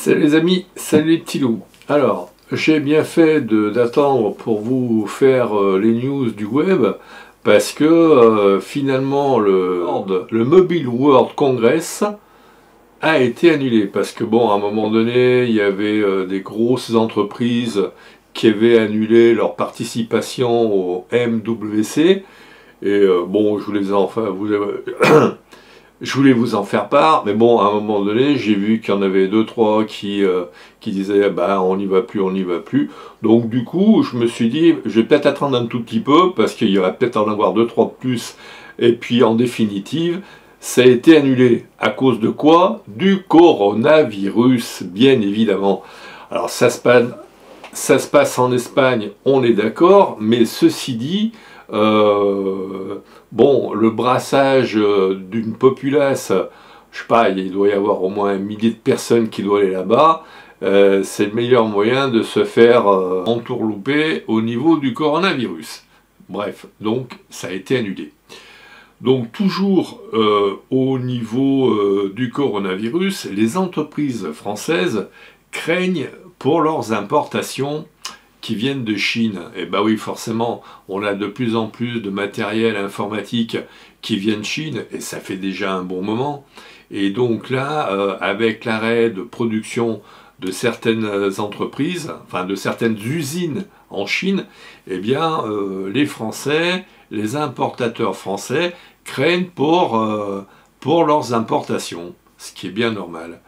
Salut les amis, salut les petits loups. Alors, j'ai bien fait d'attendre pour vous faire les news du web parce que finalement le Mobile World Congress a été annulé parce que bon, à un moment donné, il y avait des grosses entreprises qui avaient annulé leur participation au MWC et bon, je voulais je voulais vous en faire part, mais bon, à un moment donné, j'ai vu qu'il y en avait deux, trois qui disaient, bah, on n'y va plus, on n'y va plus. Donc, du coup, je me suis dit, je vais peut-être attendre un tout petit peu, parce qu'il y va peut-être en avoir deux, trois de plus. Et puis, en définitive, ça a été annulé. À cause de quoi? Du coronavirus, bien évidemment. Alors, ça se passe en Espagne, on est d'accord, mais ceci dit, bon, le brassage d'une populace, je sais pas, il doit y avoir au moins 1 millier de personnes qui doivent aller là-bas, c'est le meilleur moyen de se faire entourlouper au niveau du coronavirus. Bref, donc ça a été annulé. Donc toujours au niveau du coronavirus, les entreprises françaises craignent pour leurs importations qui viennent de Chine. Et bah oui, forcément, on a de plus en plus de matériel informatique qui vient de Chine, et ça fait déjà un bon moment. Et donc là, avec l'arrêt de production de certaines entreprises, enfin de certaines usines en Chine, eh bien, les Français, les importateurs français craignent pour leurs importations, ce qui est bien normal.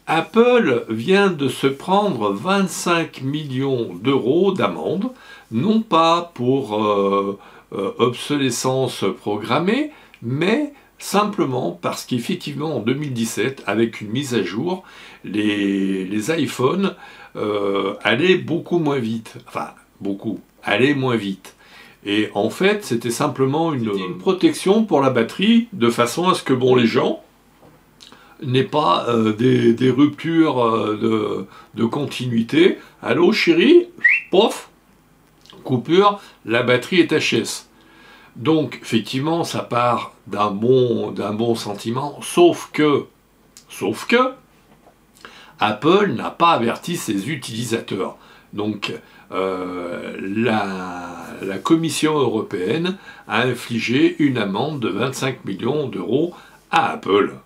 Apple vient de se prendre 25 millions d'euros d'amende, non pas pour obsolescence programmée, mais simplement parce qu'effectivement en 2017, avec une mise à jour, les iPhones allaient beaucoup moins vite. Enfin, beaucoup, allaient moins vite. Et en fait, c'était simplement une protection pour la batterie, de façon à ce que bon, les gens n'aient pas des ruptures de continuité. Allô chérie, pof, coupure, la batterie est HS. Donc effectivement, ça part d'un bon sentiment, sauf que Apple n'a pas averti ses utilisateurs. Donc la Commission européenne a infligé une amende de 25 millions d'euros à Apple.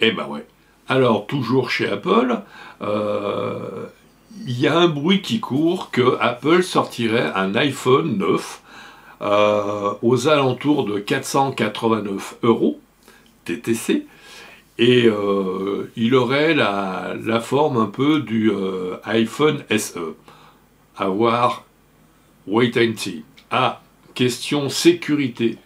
Eh ben ouais. Alors, toujours chez Apple, il y a un bruit qui court que Apple sortirait un iPhone 9 aux alentours de 489 euros TTC, et il aurait la forme un peu du iPhone SE. À voir, wait and see. Ah, question sécurité.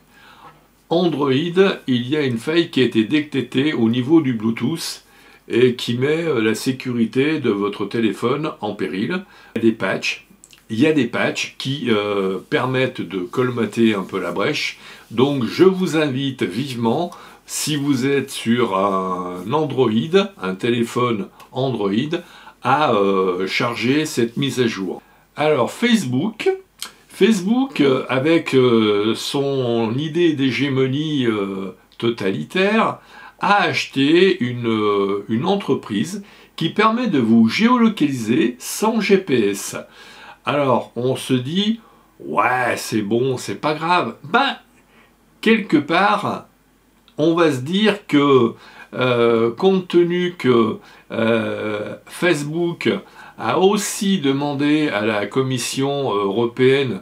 Android, il y a une faille qui a été détectée au niveau du Bluetooth et qui met la sécurité de votre téléphone en péril. Il y a des patchs qui permettent de colmater un peu la brèche. Donc je vous invite vivement, si vous êtes sur un Android, un téléphone Android, à charger cette mise à jour. Alors Facebook, avec son idée d'hégémonie totalitaire, a acheté une entreprise qui permet de vous géolocaliser sans GPS. Alors, on se dit, ouais, c'est bon, c'est pas grave. Ben, quelque part, on va se dire que, compte tenu que Facebook a aussi demandé à la Commission européenne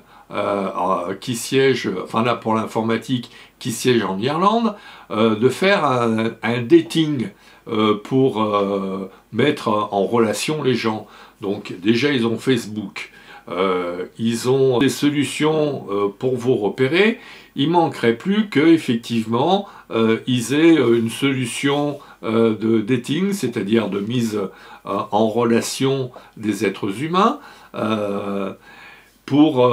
qui siège, enfin là pour l'informatique, qui siège en Irlande, de faire un dating pour mettre en relation les gens. Donc déjà ils ont Facebook, ils ont des solutions pour vous repérer. Il manquerait plus que effectivement ils aient une solution de dating, c'est-à-dire de mise en relation des êtres humains, pour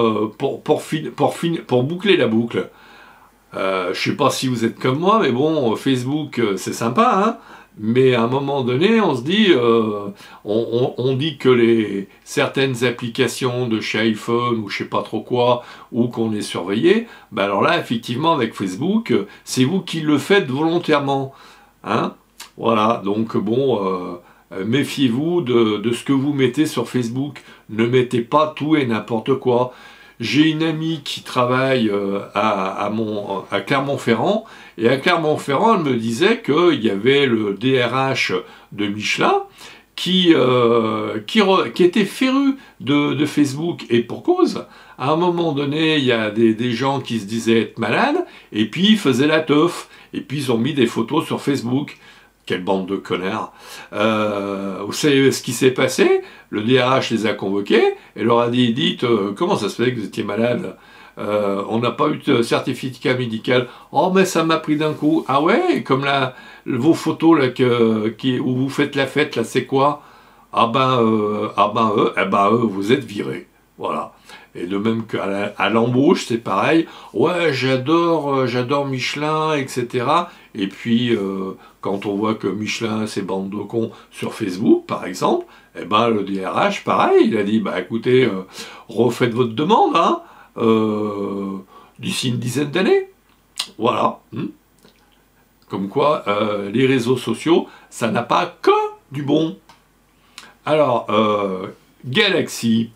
boucler la boucle. Je ne sais pas si vous êtes comme moi, mais bon, Facebook c'est sympa, hein, mais à un moment donné, on se dit, on dit que certaines applications de chez iPhone ou je sais pas trop quoi, ou qu'on est surveillé, alors là, effectivement, avec Facebook, c'est vous qui le faites volontairement, hein. Voilà, donc bon, méfiez-vous de ce que vous mettez sur Facebook. Ne mettez pas tout et n'importe quoi. J'ai une amie qui travaille à Clermont-Ferrand, et à Clermont-Ferrand, elle me disait qu'il y avait le DRH de Michelin qui était féru de Facebook, et pour cause. À un moment donné, il y a des gens qui se disaient être malades, et puis ils faisaient la teuf, et puis ils ont mis des photos sur Facebook. Quelle bande de connards. Vous savez ce qui s'est passé? Le DRH les a convoqués et leur a dit, dites, comment ça se fait que vous étiez malade? On n'a pas eu de certificat médical. Oh, mais ça m'a pris d'un coup. Ah ouais, comme vos photos là, où vous faites la fête, là, c'est quoi? Eux, vous êtes virés. Voilà. Et de même qu'à l'embauche, c'est pareil. Ouais, j'adore Michelin, etc. Et puis, quand on voit que Michelin, c'est bande de cons sur Facebook, par exemple, eh ben, le DRH, pareil, il a dit, bah écoutez, refaites votre demande, hein, d'ici une dizaine d'années. Voilà. Comme quoi, les réseaux sociaux, ça n'a pas que du bon. Alors, Galaxy,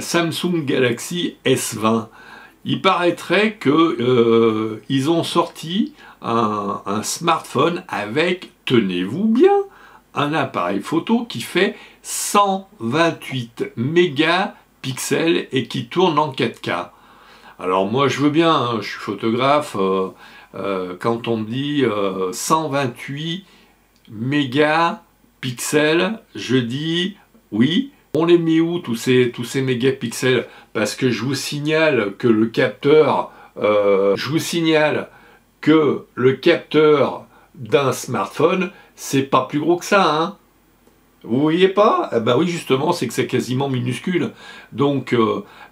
Samsung Galaxy S20, il paraîtrait que ils ont sorti un smartphone avec, tenez-vous bien, un appareil photo qui fait 128 mégapixels et qui tourne en 4K. Alors moi je veux bien, hein, je suis photographe, quand on me dit 128 mégapixels, je dis oui. On les met où tous ces mégapixels? Parce que je vous signale que le capteur, d'un smartphone, c'est pas plus gros que ça, hein. Vous voyez pas? Eh ben oui, justement, c'est que c'est quasiment minuscule. Donc,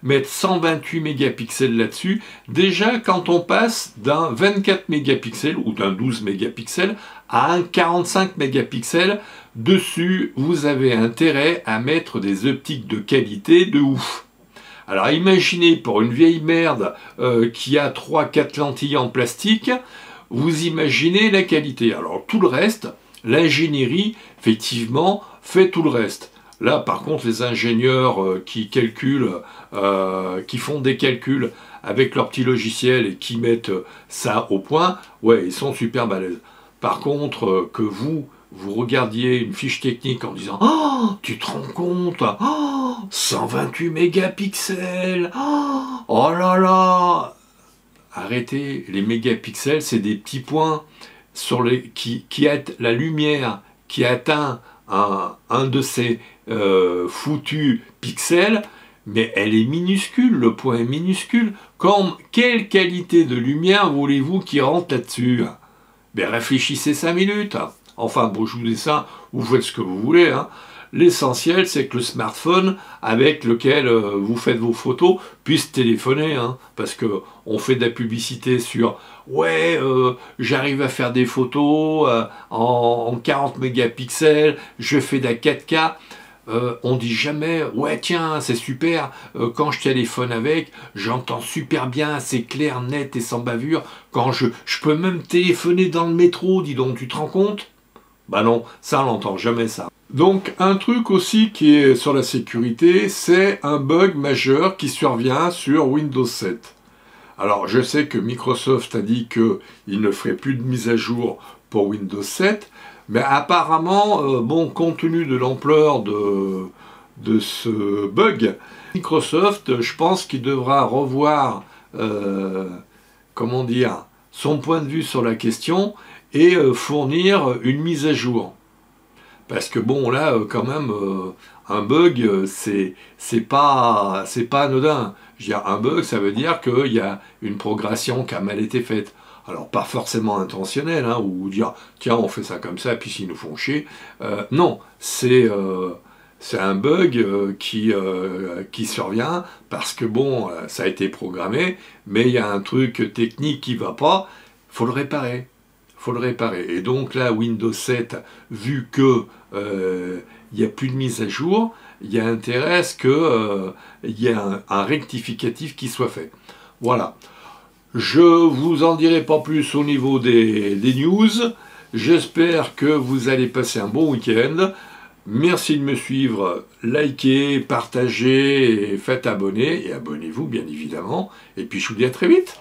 mettre 128 mégapixels là-dessus, déjà, quand on passe d'un 24 mégapixels ou d'un 12 mégapixels à un 45 mégapixels, dessus, vous avez intérêt à mettre des optiques de qualité de ouf. Alors, imaginez, pour une vieille merde qui a 3-4 lentilles en plastique, vous imaginez la qualité. Alors, tout le reste, l'ingénierie, effectivement, fait tout le reste. Là, par contre, les ingénieurs qui calculent, qui font des calculs avec leur petit logiciel et qui mettent ça au point, ouais, ils sont super balèzes. Par contre, que vous regardiez une fiche technique en disant « Oh, tu te rends compte, oh, 128 mégapixels, oh là là !» Arrêtez, les mégapixels, c'est des petits points qui la lumière qui atteint un de ces foutus pixels, mais elle est minuscule, le point est minuscule. Quelle qualité de lumière voulez-vous qui rentre là-dessus? Ben réfléchissez 5 minutes. Enfin, bon, je vous dis ça, vous faites ce que vous voulez, hein. L'essentiel, c'est que le smartphone avec lequel vous faites vos photos puisse téléphoner, hein, parce que on fait de la publicité sur « Ouais, j'arrive à faire des photos en 40 mégapixels, je fais de la 4K ». On dit jamais « Ouais, tiens, c'est super, quand je téléphone avec, j'entends super bien, c'est clair, net et sans bavure. Quand je peux même téléphoner dans le métro, dis donc, tu te rends compte ?» Bah non, ça, on n'entend jamais ça. Donc, un truc aussi qui est sur la sécurité, c'est un bug majeur qui survient sur Windows 7. Alors, je sais que Microsoft a dit qu'il ne ferait plus de mise à jour pour Windows 7, mais apparemment, bon, compte tenu de l'ampleur de ce bug, Microsoft, je pense qu'il devra revoir, comment dire, son point de vue sur la question et fournir une mise à jour. Parce que bon, là, quand même, un bug, c'est pas anodin. Je veux dire, un bug, ça veut dire qu'il y a une progression qui a mal été faite. Alors, pas forcément intentionnelle, hein, ou dire, tiens, on fait ça comme ça, puis s'ils nous font chier. Non, c'est un bug qui survient parce que, bon, ça a été programmé, mais il y a un truc technique qui va pas, il faut le réparer. Faut le réparer. Et donc là, Windows 7, vu que il n'y a plus de mise à jour, il y a intérêt à ce qu'il y ait un rectificatif qui soit fait. Voilà. Je vous en dirai pas plus au niveau des news. J'espère que vous allez passer un bon week-end. Merci de me suivre, likez, partagez, et faites abonner, et abonnez-vous bien évidemment. Et puis je vous dis à très vite.